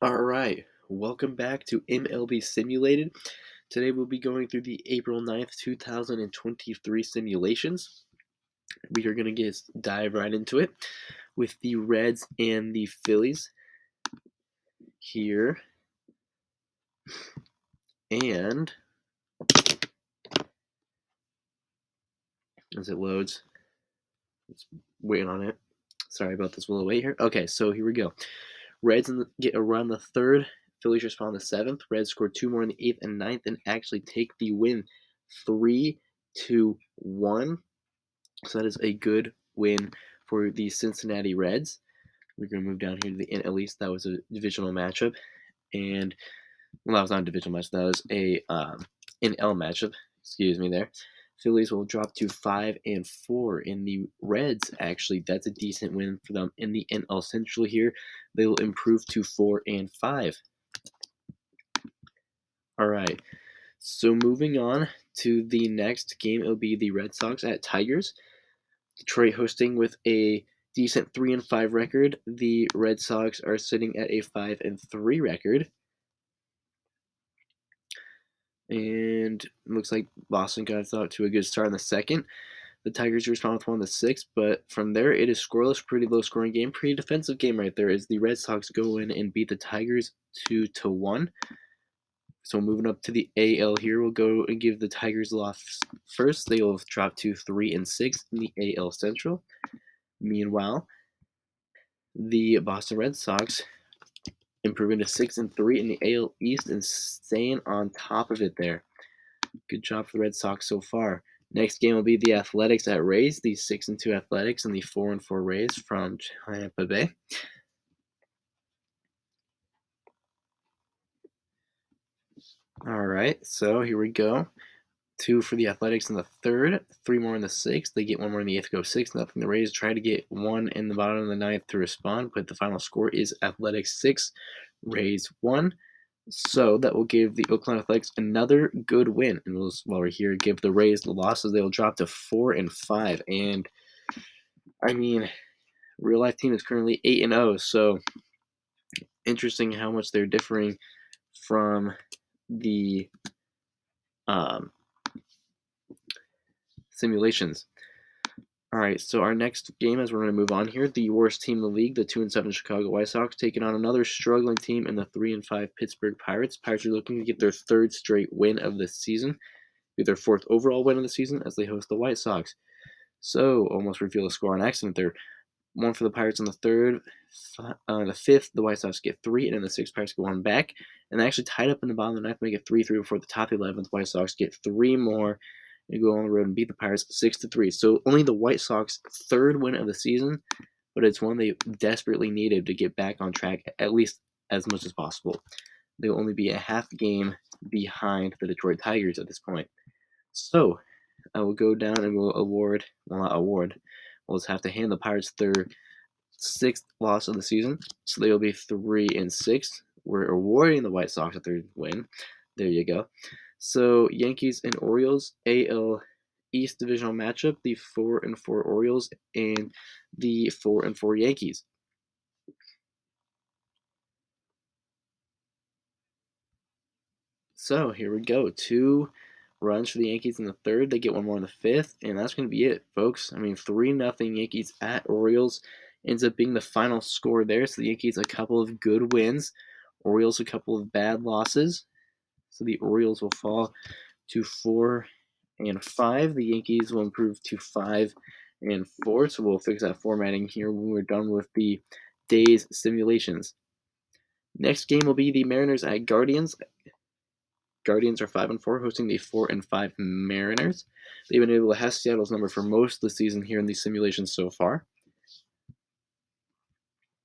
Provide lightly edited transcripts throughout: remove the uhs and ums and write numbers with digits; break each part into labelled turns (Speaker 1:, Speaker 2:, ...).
Speaker 1: Alright, welcome back to MLB Simulated. Today we'll be going through the April 9th, 2023 simulations. We are going to dive right into it with the Reds and the Phillies here. And as it loads, it's waiting on it. Sorry about this little wait here. Okay, so here we go. Reds get a run the third. Phillies respond the seventh. Reds score two more in the eighth and ninth and actually take the win 3-1. So that is a good win for the Cincinnati Reds. We're going to move down here to the NL East. That was a divisional matchup. And, well, that was not a divisional match. That was a NL matchup. Excuse me there. Phillies will drop to 5-4. In the Reds, actually, that's a decent win for them. In the NL Central here, they will improve to 4-5. All right. So moving on to the next game, it'll be the Red Sox at Tigers. Detroit hosting with a decent 3-5 record. The Red Sox are sitting at a 5-3 record. And it looks like Boston got out to a good start in the second. The Tigers respond with 1-6, but from there it is scoreless, pretty low scoring game, pretty defensive game right there as the Red Sox go in and beat the Tigers 2-1. So moving up to the AL here, we'll go and give the Tigers a loss first. They will drop to 3-6 in the AL Central. Meanwhile, the Boston Red Sox improving to 6-3 in the AL East and staying on top of it there. Good job for the Red Sox so far. Next game will be the Athletics at Rays, the 6-2 Athletics and the 4-4 Rays from Tampa Bay. All right, so here we go. 2 for the Athletics in the third, 3 more in the sixth. They get 1 more in the eighth, go 6-0. The Rays try to get 1 in the bottom of the ninth to respond, but the final score is Athletics 6, Rays 1. So that will give the Oakland Athletics another good win. And while we're here, give the Rays the losses. They will drop to 4-5. And I mean, real life team is currently 8-0. So interesting how much they're differing from the simulations. All right, so our next game, as we're going to move on here, the worst team in the league, the 2-7 Chicago White Sox, taking on another struggling team in the 3-5 Pittsburgh Pirates. Pirates are looking to get their third straight win of the season, be their fourth overall win of the season as they host the White Sox. So, almost reveal the score on accident there. 1 for the Pirates in the third. The fifth, the White Sox get 3, and in the sixth, Pirates get 1 back. And they actually tied up in the bottom of the ninth, make it 3-3 before the top 11th. White Sox get 3 more and go on the road and beat the Pirates 6-3. So only the White Sox third win of the season, but it's one they desperately needed to get back on track at least as much as possible. They will only be a half game behind the Detroit Tigers at this point. So I will go down and we'll just have to hand the Pirates their 6th loss of the season. So they will be 3-6. We're awarding the White Sox a third win. There you go. So Yankees and Orioles, AL East divisional matchup, the 4-4 Orioles and the 4-4 Yankees. So here we go. 2 runs for the Yankees in the third. They get 1 more in the fifth, and that's going to be it, folks. I mean, 3-0 Yankees at Orioles ends up being the final score there. So the Yankees a couple of good wins, Orioles a couple of bad losses. So the Orioles will fall to 4-5. The Yankees will improve to 5-4. So we'll fix that formatting here when we're done with the day's simulations. Next game will be the Mariners at Guardians. Guardians are 5-4, hosting the 4-5 Mariners. They've been able to have Seattle's number for most of the season here in these simulations so far.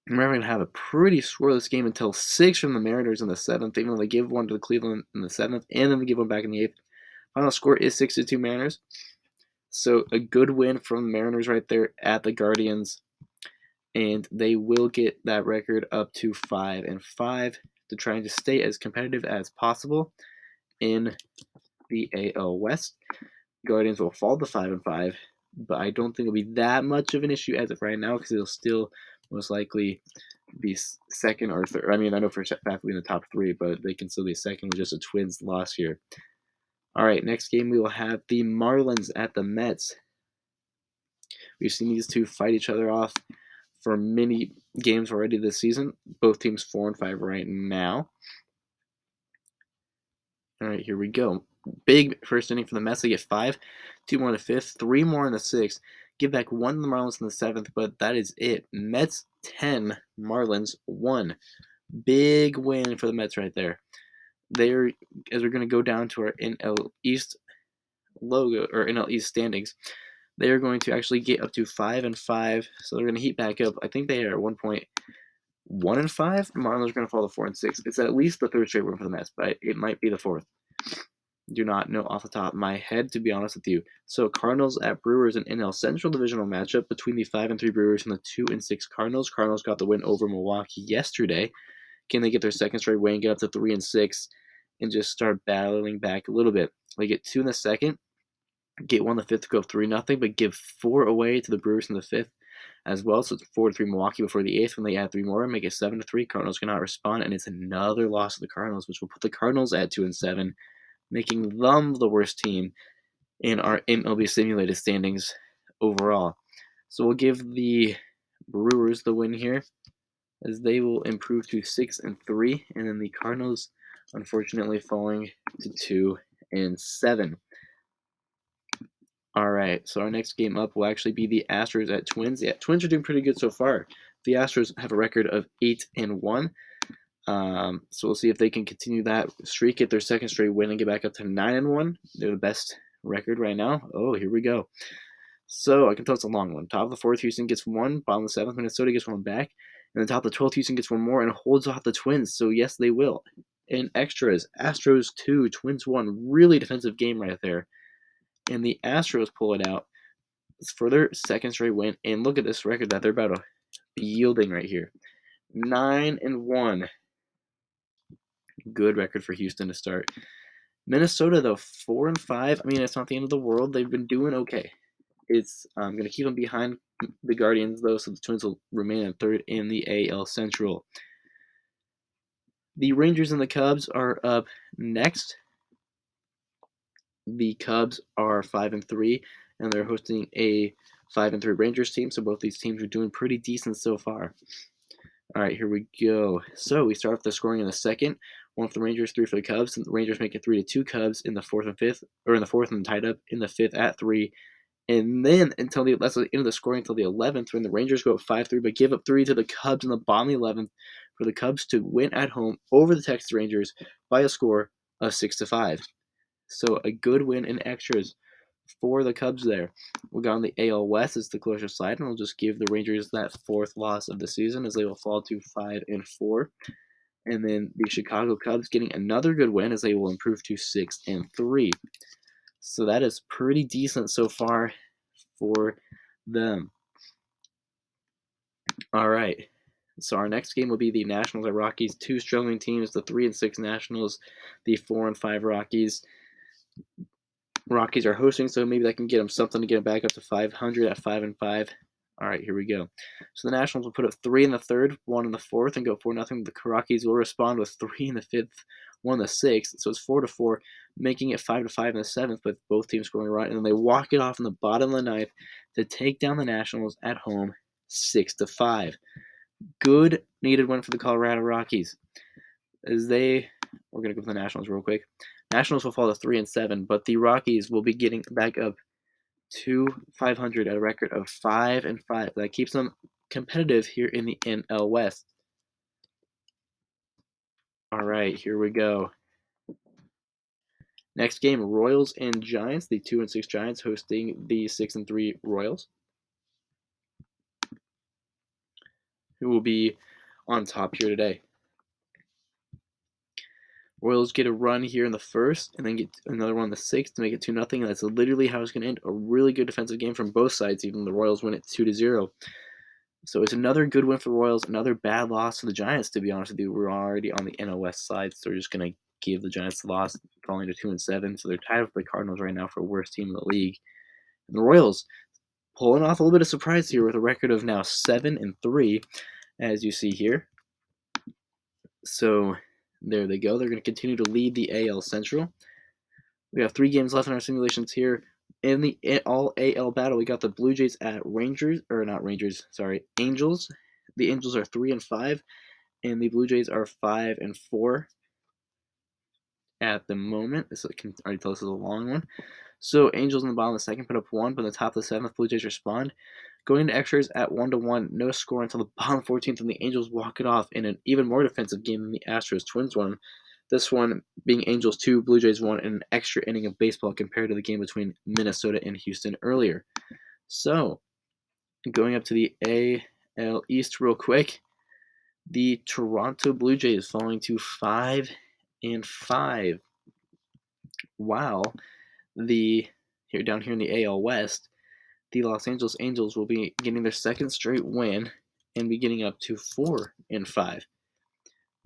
Speaker 1: And we're going to have a pretty scoreless game until 6 from the Mariners in the 7th, even though they give 1 to the Cleveland in the 7th, and then they give 1 back in the 8th. Final score is 6-2 Mariners. So a good win from the Mariners right there at the Guardians. And they will get that record up to 5-5 to try to stay as competitive as possible in the AL West. Guardians will fall to 5-5, but I don't think it'll be that much of an issue as of right now because it'll still most likely be second or third. I mean, I know for a fact they'll be in the top 3, but they can still be second with just a Twins loss here. All right, next game we will have the Marlins at the Mets. We've seen these two fight each other off for many games already this season. Both teams 4-5 right now. All right, here we go. Big first inning for the Mets. They get 5, 2 more in the 5th, 3 more in the 6th. Give back 1 to the Marlins in the 7th, but that is it. Mets 10, Marlins 1. Big win for the Mets right there. They're, as we're going to go down to our NL East logo, or NL East standings, they are going to actually get up to 5-5, so they're going to heat back up. I think they are at 1.1-5. Marlins are going to fall to 4-6. It's at least the 3rd straight win for the Mets, but it might be the 4th. Do not know off the top of my head, to be honest with you. So Cardinals at Brewers, an NL Central divisional matchup between the 5-3 Brewers and the 2-6 Cardinals. Cardinals got the win over Milwaukee yesterday. Can they get their 2nd straight win, get up to 3-6, and just start battling back a little bit? They get 2 in the 2nd, get 1 in the 5th to go up 3-0, but give 4 away to the Brewers in the 5th as well. So it's 4-3 Milwaukee before the 8th. When they add 3 more and make it 7-3, Cardinals cannot respond, and it's another loss to the Cardinals, which will put the Cardinals at 2-7, making them the worst team in our MLB simulated standings overall. So we'll give the Brewers the win here, as they will improve to 6-3, and then the Cardinals, unfortunately, falling to 2-7. All right, so our next game up will actually be the Astros at Twins. Yeah, Twins are doing pretty good so far. The Astros have a record of 8-1. So we'll see if they can continue that streak, get their 2nd straight win, and get back up to 9-1. They're the best record right now. Oh, here we go. So I can tell it's a long one. Top of the 4th, Houston gets 1. Bottom of the 7th, Minnesota gets 1 back. And then top of the 12th, Houston gets 1 more and holds off the Twins. So yes, they will. In extras, Astros 2, Twins 1. Really defensive game right there. And the Astros pull it out for their 2nd straight win. And look at this record that they're about to be yielding right here. 9-1. Good record for Houston to start. Minnesota, though, 4-5. I mean, it's not the end of the world. They've been doing okay. It's going to keep them behind the Guardians, though, so the Twins will remain in 3rd in the AL Central. The Rangers and the Cubs are up next. The Cubs are 5-3, and they're hosting a 5-3 Rangers team, so both these teams are doing pretty decent so far. All right, here we go. So we start off the scoring in the 2nd. 1 for the Rangers, 3 for the Cubs. And the Rangers make it 3-2 Cubs in the 4th and 5th, or in the 4th and tied up in the 5th at 3. And then that's the end of the scoring until the 11th, when the Rangers go up 5-3, but give up 3 to the Cubs in the bottom of the 11th for the Cubs to win at home over the Texas Rangers by a score of 6-5. So a good win in extras for the Cubs there. We'll go on the AL West as the closer side, and we'll just give the Rangers that 4th loss of the season, as they will fall to 5-4. And then the Chicago Cubs getting another good win, as they will improve to 6-3. So that is pretty decent so far for them. All right. So our next game will be the Nationals at Rockies. 2 struggling teams, the 3-6 Nationals, the 4-5 Rockies. Rockies are hosting, so maybe that can get them something to get them back up to 500 at 5-5. All right, here we go. So the Nationals will put up 3 in the 3rd, 1 in the 4th, and go 4-0. The Rockies will respond with 3 in the 5th, 1 in the 6th. So it's 4-4, making it 5-5 in the 7th, with both teams scoring right. And then they walk it off in the bottom of the 9th to take down the Nationals at home 6-5. Good needed win for the Colorado Rockies. We're going to go for the Nationals real quick. Nationals will fall to 3-7, but the Rockies will be getting back up to 500 at a record of 5-5. That keeps them competitive here in the NL West. All right, here we go. Next game, Royals and Giants. The 2-6 Giants hosting the 6-3 Royals, who will be on top here today. Royals get a run here in the 1st, and then get another one in the 6th to make it 2-0. And that's literally how it's going to end. A really good defensive game from both sides, even the Royals win it 2-0. So it's another good win for the Royals, another bad loss to the Giants, to be honest with you. We're already on the NL West side, so we're just going to give the Giants the loss, falling to 2-7. So they're tied with the Cardinals right now for worst team in the league. And the Royals pulling off a little bit of surprise here with a record of now 7-3. as you see here. So there they go. They're going to continue to lead the AL Central. We have 3 games left in our simulations here. In the all AL battle, we got the Blue Jays at Angels. The Angels are 3-5, and the Blue Jays are 5-4 at the moment. This can already tell this is a long one. So Angels in the bottom of the second put up 1, but in the top of the 7th, Blue Jays respond. Going into extras at 1-1, no score until the bottom 14th, and the Angels walk it off in an even more defensive game than the Astros Twins one. This one being Angels 2, Blue Jays 1, and an extra inning of baseball compared to the game between Minnesota and Houston earlier. So, going up to the AL East real quick, the Toronto Blue Jays falling to 5-5. Wow. Down here in the AL West, the Los Angeles Angels will be getting their second straight win and be getting up to 4-5.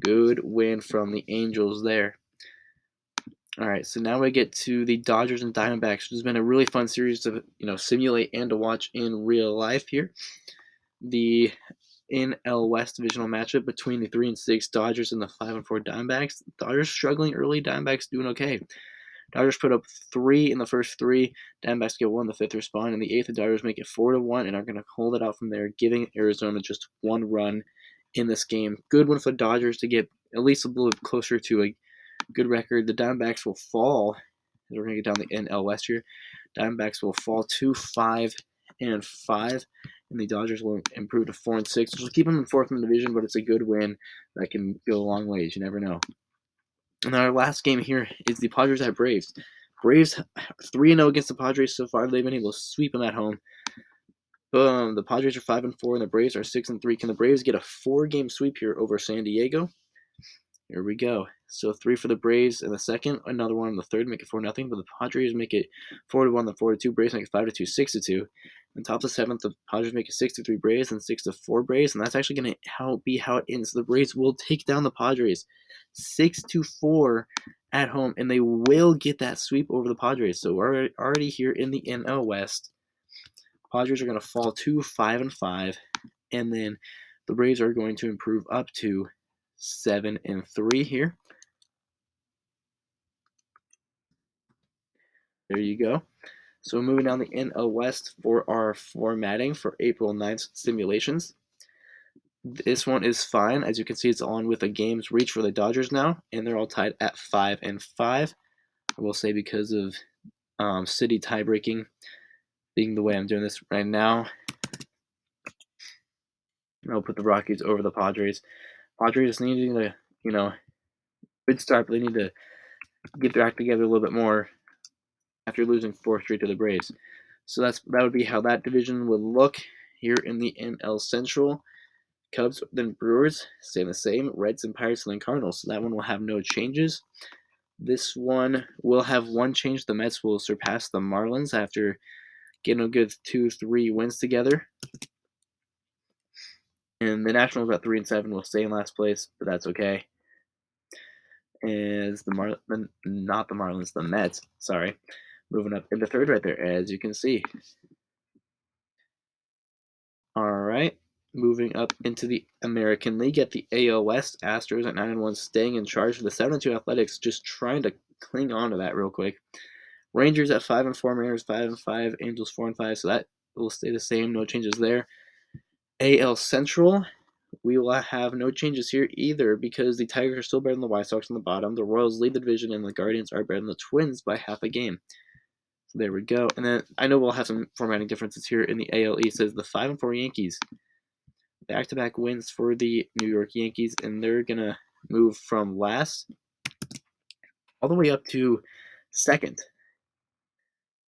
Speaker 1: Good win from the Angels there. All right, so now we get to the Dodgers and Diamondbacks, which has been a really fun series to simulate and to watch in real life here. The NL West divisional matchup between the 3-6 Dodgers and the 5-4 Diamondbacks. Dodgers struggling early, Diamondbacks doing okay. Dodgers put up 3 in the first 3. Diamondbacks get 1 in the 5th respond. In the 8th, the Dodgers make it 4-1 and are going to hold it out from there, giving Arizona just 1 run in this game. Good one for the Dodgers to get at least a little bit closer to a good record. The Diamondbacks will fall, as we're going to get down the NL West here. Diamondbacks will fall to 5-5, and the Dodgers will improve to 4-6, which will keep them in 4th in the division, but it's a good win that can go a long ways. You never know. And our last game here is the Padres at Braves. Braves 3-0 against the Padres so far. They've been able to sweep them at home. The Padres are 5-4, and the Braves are 6-3. Can the Braves get a 4-game sweep here over San Diego? Here we go. So 3 for the Braves in the second, another one in the third, make it 4-0. But the Padres make it 4-1, then 4-2. Braves make it 5-2, 6-2. And top of the 7th, the Padres make it 6-3 Braves and 6-4 Braves, and that's actually going to be how it ends. The Braves will take down the Padres 6-4 at home, and they will get that sweep over the Padres. So we're already here in the NL West. Padres are going to fall to 5-5, and then the Braves are going to improve up to 7-3 here. There you go. So moving down the NL West for our formatting for April 9th simulations. This one is fine. As you can see, it's on with a game's reach for the Dodgers now, and they're all tied at 5-5. I will say because of city tie-breaking being the way I'm doing this right now, I'll put the Rockies over the Padres. Padres needing to, good start, but they need to get their act together a little bit more after losing 4 straight to the Braves. So that would be how that division would look here in the NL Central. Cubs, then Brewers, stay the same. Reds and Pirates, and then Cardinals. So that one will have no changes. This one will have one change. The Mets will surpass the Marlins after getting a good 2-3 wins together. And the Nationals at 3-7 will stay in last place, but that's okay. As the Marlins, the Mets. Sorry, moving up into third right there, as you can see. All right, moving up into the American League at the AL West. Astros at 9-1, staying in charge for the 7-2 Athletics. Just trying to cling on to that real quick. Rangers at 5-4, Mariners 5-5, Angels 4-5. So that will stay the same. No changes there. AL Central, we will have no changes here either because the Tigers are still better than the White Sox on the bottom. The Royals lead the division, and the Guardians are better than the Twins by half a game. So there we go. And then I know we'll have some formatting differences here in the AL East. It says the 5-4 Yankees. Back-to-back wins for the New York Yankees, and they're going to move from last all the way up to second.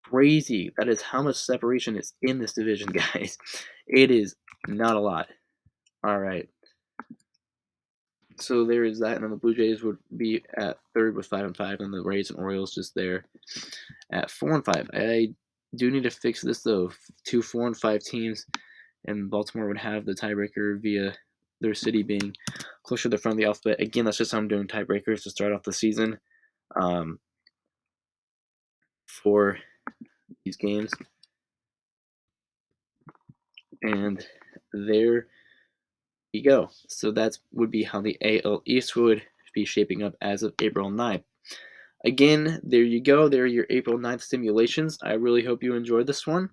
Speaker 1: Crazy. That is how much separation is in this division, guys. It is not a lot. All right. So there is that, and then the Blue Jays would be at third with 5-5, and the Rays and Orioles just there at 4-5. I do need to fix this though. 2 4-5 teams, and Baltimore would have the tiebreaker via their city being closer to the front of the alphabet. Again, that's just how I'm doing tiebreakers to start off the season for these games. And there you go. So that would be how the AL East would be shaping up as of April 9th. Again, there you go. There are your April 9th simulations. I really hope you enjoyed this one.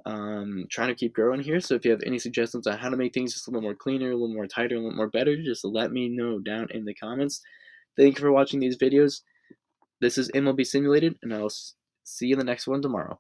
Speaker 1: Trying to keep growing here, so if you have any suggestions on how to make things just a little more cleaner, a little more tighter, a little more better, just let me know down in the comments. Thank you for watching these videos. This is MLB Simulated, and I'll see you in the next one tomorrow.